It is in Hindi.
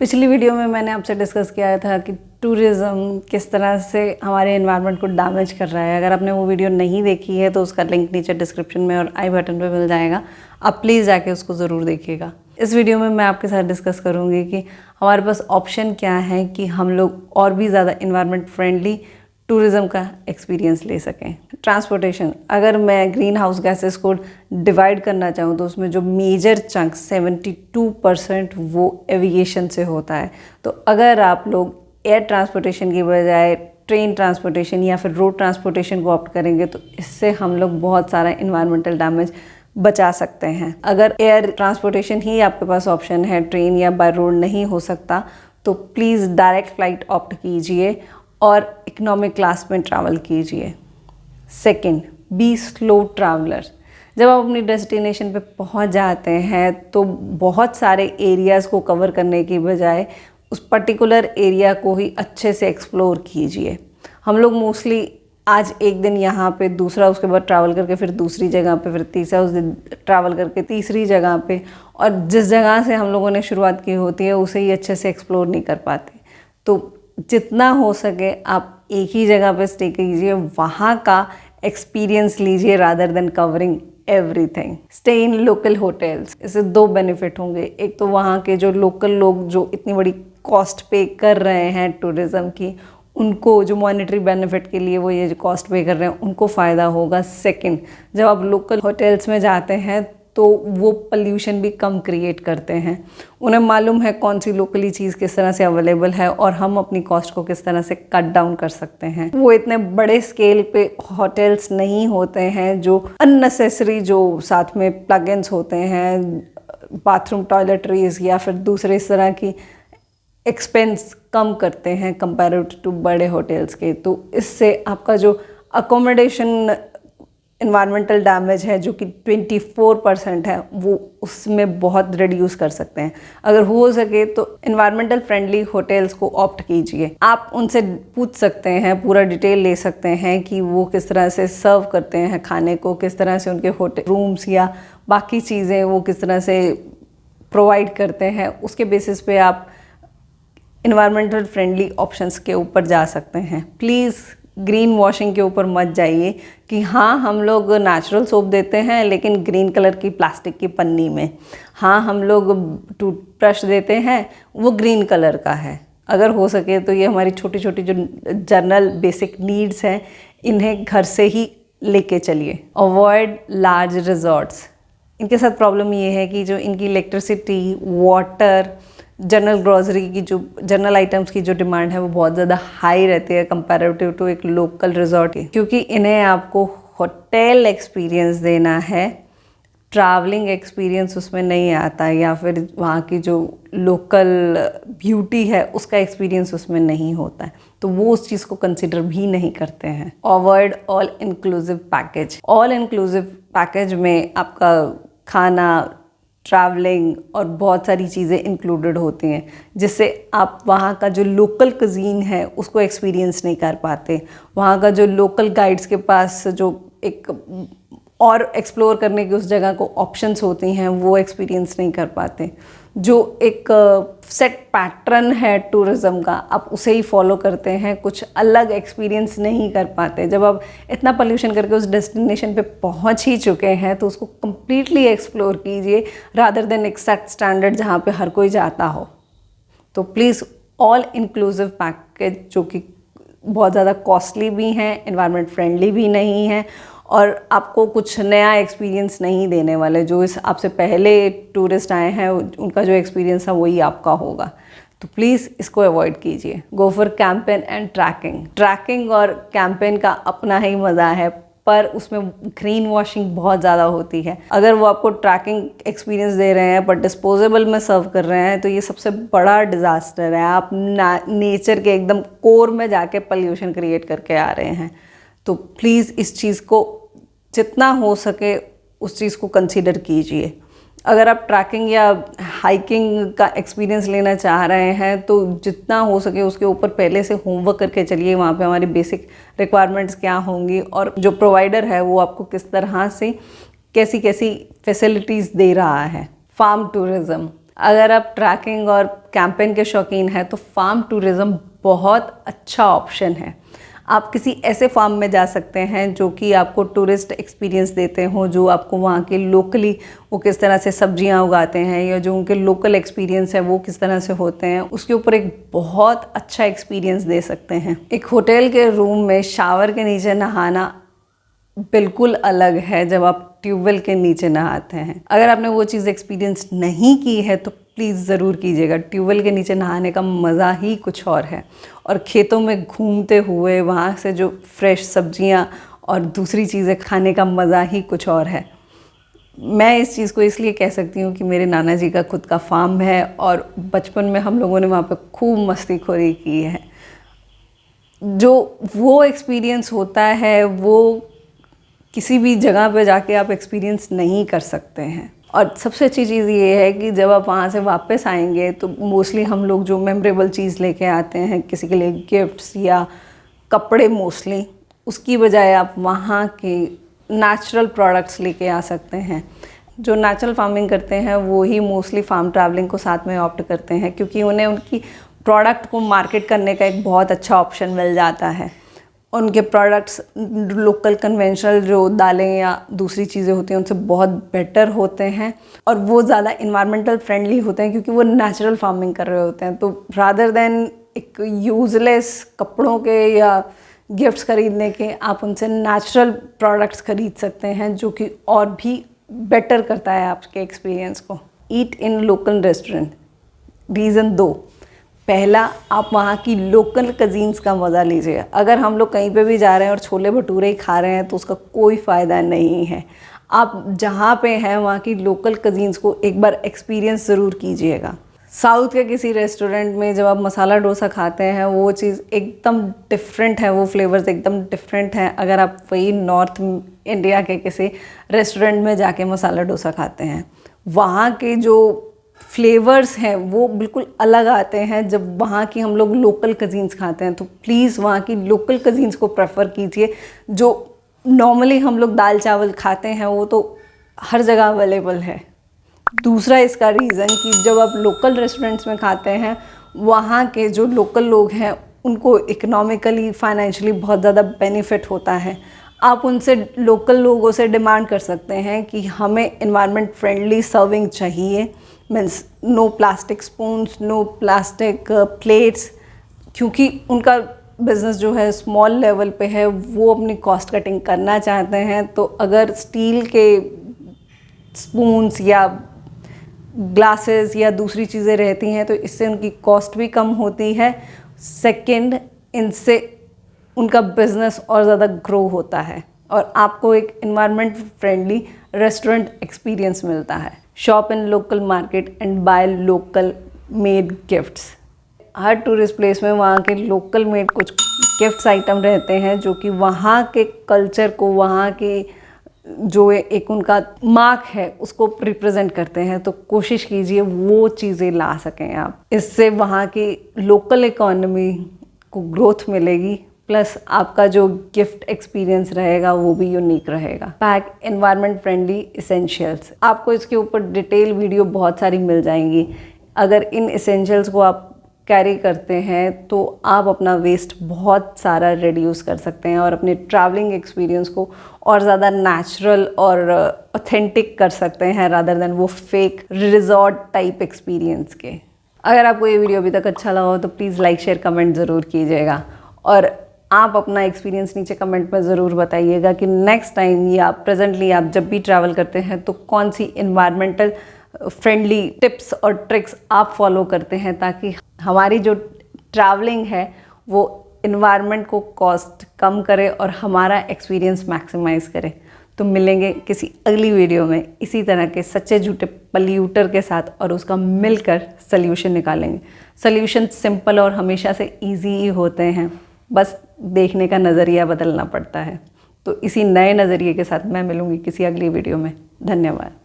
पिछली वीडियो में मैंने आपसे डिस्कस किया था कि टूरिज़्म किस तरह से हमारे एनवायरनमेंट को डैमेज कर रहा है। अगर आपने वो वीडियो नहीं देखी है तो उसका लिंक नीचे डिस्क्रिप्शन में और आई बटन पे मिल जाएगा। आप प्लीज़ जाके उसको ज़रूर देखिएगा। इस वीडियो में मैं आपके साथ डिस्कस करूँगी कि हमारे पास ऑप्शन क्या है कि हम लोग और भी ज़्यादा एनवायरनमेंट फ्रेंडली टूरिज़्म का एक्सपीरियंस ले सकें। ट्रांसपोर्टेशन, अगर मैं ग्रीन हाउस गैसेस को डिवाइड करना चाहूँ तो उसमें जो मेजर चंक 72% वो एविएशन से होता है। तो अगर आप लोग एयर ट्रांसपोर्टेशन की बजाय ट्रेन ट्रांसपोर्टेशन या फिर रोड ट्रांसपोर्टेशन को ऑप्ट करेंगे तो इससे हम लोग बहुत सारा इन्वायरमेंटल डैमेज बचा सकते हैं। अगर एयर ट्रांसपोर्टेशन ही आपके पास ऑप्शन है, ट्रेन या बाय रोड नहीं हो सकता, तो प्लीज़ डायरेक्ट फ्लाइट ऑप्ट कीजिए और इकोनॉमिक क्लास में ट्रैवल कीजिए। Second, be slow traveller. जब आप अपनी डेस्टिनेशन पे पहुंच जाते हैं तो बहुत सारे एरियाज़ को कवर करने की बजाय उस पर्टिकुलर एरिया को ही अच्छे से एक्सप्लोर कीजिए। हम लोग मोस्टली आज एक दिन यहाँ पे, दूसरा उसके बाद ट्रैवल करके फिर दूसरी जगह पे, फिर तीसरा उस दिन ट्रैवल करके तीसरी जगह पे, और जिस जगह से हम लोगों ने शुरुआत की होती है उसे ही अच्छे से एक्सप्लोर नहीं कर पाते। तो जितना हो सके आप एक ही जगह पे स्टे कीजिए, वहाँ का एक्सपीरियंस लीजिए rather than covering everything. Stay in local hotels. इससे दो बेनिफिट होंगे। एक तो वहाँ के जो लोकल लोग जो इतनी बड़ी कॉस्ट पे कर रहे हैं टूरिज़्म की, उनको जो मॉनेटरी बेनिफिट के लिए वो ये जो कॉस्ट पे कर रहे हैं उनको फ़ायदा होगा। सेकंड, जब आप लोकल होटल्स में जाते हैं तो वो पोल्यूशन भी कम क्रिएट करते हैं। उन्हें मालूम है कौन सी लोकली चीज़ किस तरह से अवेलेबल है और हम अपनी कॉस्ट को किस तरह से कट डाउन कर सकते हैं। वो इतने बड़े स्केल पे होटल्स नहीं होते हैं जो अननेसेसरी जो साथ में प्लगइन्स होते हैं, बाथरूम टॉयलेटरीज या फिर दूसरे इस तरह की एक्सपेंस कम करते हैं कंपेरेटिव टू बड़े होटल्स के। तो इससे आपका जो अकोमोडेशन इन्वायरमेंटल डैमेज है जो कि 24% है, वो उसमें बहुत रिड्यूस कर सकते हैं। अगर हो सके तो इन्वायरमेंटल फ्रेंडली होटल्स को ऑप्ट कीजिए। आप उनसे पूछ सकते हैं, पूरा डिटेल ले सकते हैं कि वो किस तरह से सर्व करते हैं खाने को, किस तरह से उनके होटल रूम्स या बाकी चीज़ें वो किस तरह से प्रोवाइड करते हैं। उसके बेसिस पे आप इन्वायरमेंटल फ्रेंडली ऑप्शंस के ऊपर जा सकते हैं। प्लीज़ ग्रीन वॉशिंग के ऊपर मत जाइए कि हाँ हम लोग नेचुरल सोप देते हैं लेकिन ग्रीन कलर की प्लास्टिक की पन्नी में, हाँ हम लोग टूथब्रश देते हैं वो ग्रीन कलर का है। अगर हो सके तो ये हमारी छोटी छोटी जो जनरल बेसिक नीड्स हैं इन्हें घर से ही लेके चलिए। Avoid large resorts. इनके साथ प्रॉब्लम ये है कि जो इनकी इलेक्ट्रिसिटी, वाटर, जनरल ग्रॉसरी की जो जनरल आइटम्स की जो डिमांड है वो बहुत ज़्यादा हाई रहती है कंपैरेटिव टू एक लोकल रिजॉर्ट की, क्योंकि इन्हें आपको होटल एक्सपीरियंस देना है, ट्रैवलिंग एक्सपीरियंस उसमें नहीं आता, या फिर वहाँ की जो लोकल ब्यूटी है उसका एक्सपीरियंस उसमें नहीं होता है। तो वो उस चीज़ को कंसिडर भी नहीं करते हैं। Avoid all inclusive package. All inclusive package में आपका खाना, ट्रैवलिंग और बहुत सारी चीज़ें इंक्लूडेड होती हैं, जिससे आप वहाँ का जो लोकल कुजीन है उसको एक्सपीरियंस नहीं कर पाते। वहाँ का जो लोकल गाइड्स के पास जो एक और एक्सप्लोर करने की उस जगह को ऑप्शंस होती हैं वो एक्सपीरियंस नहीं कर पाते। जो एक सेट पैटर्न है टूरिज़्म का, आप उसे ही फॉलो करते हैं, कुछ अलग एक्सपीरियंस नहीं कर पाते। जब आप इतना पोल्यूशन करके उस डेस्टिनेशन पे पहुंच ही चुके हैं तो उसको कम्प्लीटली एक्सप्लोर कीजिए रादर देन एक सेट स्टैंडर्ड जहाँ पे हर कोई जाता हो। तो प्लीज़ ऑल इंक्लूसिव पैकेज जो कि बहुत ज़्यादा कॉस्टली भी हैं, एनवायरनमेंट फ्रेंडली भी नहीं हैं और आपको कुछ नया एक्सपीरियंस नहीं देने वाले। जो इस आपसे पहले टूरिस्ट आए हैं उनका जो एक्सपीरियंस है वही आपका होगा। तो प्लीज़ इसको अवॉइड कीजिए। Go for campaign and tracking. Tracking और कैंपेन का अपना ही मज़ा है, पर उसमें ग्रीन वॉशिंग बहुत ज़्यादा होती है। अगर वो आपको ट्रैकिंग एक्सपीरियंस दे रहे हैं पर डिस्पोजेबल में सर्व कर रहे हैं तो ये सबसे बड़ा डिज़ास्टर है। आप नेचर के एकदम कोर में जाके पोल्यूशन क्रिएट करके आ रहे हैं। तो प्लीज़ इस चीज़ को जितना हो सके उस चीज़ को कंसीडर कीजिए। अगर आप ट्रैकिंग या हाइकिंग का एक्सपीरियंस लेना चाह रहे हैं तो जितना हो सके उसके ऊपर पहले से होमवर्क करके चलिए। वहाँ पे हमारी बेसिक रिक्वायरमेंट्स क्या होंगी और जो प्रोवाइडर है वो आपको किस तरह से कैसी कैसी फैसिलिटीज़ दे रहा है। फार्म टूरिज़्म, अगर आप ट्रैकिंग और कैंपिंग के शौकीन हैं तो फार्म टूरिज़्म बहुत अच्छा ऑप्शन है। आप किसी ऐसे फार्म में जा सकते हैं जो कि आपको टूरिस्ट एक्सपीरियंस देते हों, जो आपको वहाँ के लोकली वो किस तरह से सब्जियां उगाते हैं या जो उनके लोकल एक्सपीरियंस है वो किस तरह से होते हैं, उसके ऊपर एक बहुत अच्छा एक्सपीरियंस दे सकते हैं। एक होटल के रूम में शावर के नीचे नहाना बिल्कुल अलग है जब आप ट्यूबवेल के नीचे नहाते हैं। अगर आपने वो चीज़ एक्सपीरियंस नहीं की है तो प्लीज़ ज़रूर कीजिएगा। ट्यूबवेल के नीचे नहाने का मज़ा ही कुछ और है, और खेतों में घूमते हुए वहाँ से जो फ्रेश सब्जियाँ और दूसरी चीज़ें खाने का मज़ा ही कुछ और है। मैं इस चीज़ को इसलिए कह सकती हूँ कि मेरे नाना जी का खुद का फार्म है और बचपन में हम लोगों ने वहाँ पे खूब मस्तीखोरी की है। जो वो एक्सपीरियंस होता है वो किसी भी जगह पे जाके आप एक्सपीरियंस नहीं कर सकते हैं। और सबसे अच्छी चीज़ ये है कि जब आप वहाँ से वापस आएंगे तो मोस्टली हम लोग जो मेमोरेबल चीज़ लेके आते हैं, किसी के लिए गिफ्ट्स या कपड़े मोस्टली, उसकी बजाय आप वहाँ के नेचुरल प्रोडक्ट्स लेके आ सकते हैं। जो नेचुरल फार्मिंग करते हैं वो ही मोस्टली फार्म ट्रैवलिंग को साथ में ऑप्ट करते हैं, क्योंकि उन्हें उनकी प्रोडक्ट को मार्केट करने का एक बहुत अच्छा ऑप्शन मिल जाता है। उनके प्रोडक्ट्स लोकल कन्वेंशनल जो दालें या दूसरी चीज़ें होती हैं उनसे बहुत बेटर होते हैं, और वो ज़्यादा इन्वायरमेंटल फ्रेंडली होते हैं क्योंकि वो नेचुरल फार्मिंग कर रहे होते हैं। तो रादर देन एक यूजलेस कपड़ों के या गिफ्ट्स खरीदने के, आप उनसे नेचुरल प्रोडक्ट्स खरीद सकते हैं जो कि और भी बेटर करता है आपके एक्सपीरियंस को। ईट इन लोकल रेस्टोरेंट। रीज़न 2, पहला, आप वहाँ की लोकल कज़ीन्स का मज़ा लीजिए। अगर हम लोग कहीं पे भी जा रहे हैं और छोले भटूरे ही खा रहे हैं तो उसका कोई फ़ायदा नहीं है। आप जहाँ पे हैं वहाँ की लोकल कज़ीन्स को एक बार एक्सपीरियंस ज़रूर कीजिएगा। साउथ के किसी रेस्टोरेंट में जब आप मसाला डोसा खाते हैं वो चीज़ एकदम डिफरेंट है, वो फ्लेवर्स एकदम डिफरेंट हैं अगर आप वही नॉर्थ इंडिया के किसी रेस्टोरेंट में जाके मसाला डोसा खाते हैं। वहाँ के जो फ्लेवर्स हैं वो बिल्कुल अलग आते हैं जब वहाँ की हम लोग लोकल कज़ीन्स खाते हैं। तो प्लीज़ वहाँ की लोकल कज़ीन्स को प्रेफर कीजिए। जो नॉर्मली हम लोग दाल चावल खाते हैं वो तो हर जगह अवेलेबल है। दूसरा इसका रीज़न कि जब आप लोकल रेस्टोरेंट्स में खाते हैं वहाँ के जो लोकल लोग हैं उनको इकोनॉमिकली फाइनेंशियली बहुत ज़्यादा बेनिफिट होता है। आप उनसे, लोकल लोगों से डिमांड कर सकते हैं कि हमें एनवायरनमेंट फ्रेंडली सर्विंग चाहिए, means no plastic spoons, no plastic plates, क्योंकि उनका बिज़नेस जो है स्मॉल लेवल पे है, वो अपनी कॉस्ट कटिंग करना चाहते हैं। तो अगर स्टील के स्पून्स या ग्लासेस या दूसरी चीज़ें रहती हैं तो इससे उनकी कॉस्ट भी कम होती है। सेकंड, इनसे उनका बिज़नेस और ज़्यादा ग्रो होता है और आपको एक एनवायरनमेंट फ्रेंडली रेस्टोरेंट एक्सपीरियंस मिलता है। Shop in local market and by local made gifts. Her tourist place में वहाँ के लोकल मेड कुछ गिफ्ट्स आइटम रहते हैं जो कि वहाँ के कल्चर को, वहाँ के जो एक उनका मार्क है उसको रिप्रेजेंट करते हैं। तो कोशिश कीजिए वो चीज़ें ला सकें आप। इससे वहाँ की लोकल इकोनॉमी को ग्रोथ मिलेगी, प्लस आपका जो गिफ्ट एक्सपीरियंस रहेगा वो भी यूनिक रहेगा। Pack environment friendly essentials. आपको इसके ऊपर डिटेल वीडियो बहुत सारी मिल जाएंगी। अगर इन इसेंशियल्स को आप कैरी करते हैं तो आप अपना वेस्ट बहुत सारा रिड्यूस कर सकते हैं और अपने ट्रैवलिंग एक्सपीरियंस को और ज़्यादा नेचुरल और ऑथेंटिक कर सकते हैं रादर देन वो फेक रिजॉर्ट टाइप एक्सपीरियंस के। अगर आपको ये वीडियो अभी तक अच्छा लगा हो तो प्लीज़ लाइक शेयर कमेंट ज़रूर कीजिएगा, और आप अपना एक्सपीरियंस नीचे कमेंट में ज़रूर बताइएगा कि नेक्स्ट टाइम या प्रेजेंटली आप जब भी ट्रैवल करते हैं तो कौन सी इन्वायरमेंटल फ्रेंडली टिप्स और ट्रिक्स आप फॉलो करते हैं, ताकि हमारी जो ट्रैवलिंग है वो इन्वायरमेंट को कॉस्ट कम करे और हमारा एक्सपीरियंस मैक्सिमाइज़ करे। तो मिलेंगे किसी अगली वीडियो में इसी तरह के सच्चे झूठे पॉल्यूटर के साथ और उसका मिलकर सल्यूशन निकालेंगे। सल्यूशन सिंपल और हमेशा से ईजी ही होते हैं, बस देखने का नज़रिया बदलना पड़ता है। तो इसी नए नज़रिए के साथ मैं मिलूँगी किसी अगली वीडियो में। धन्यवाद।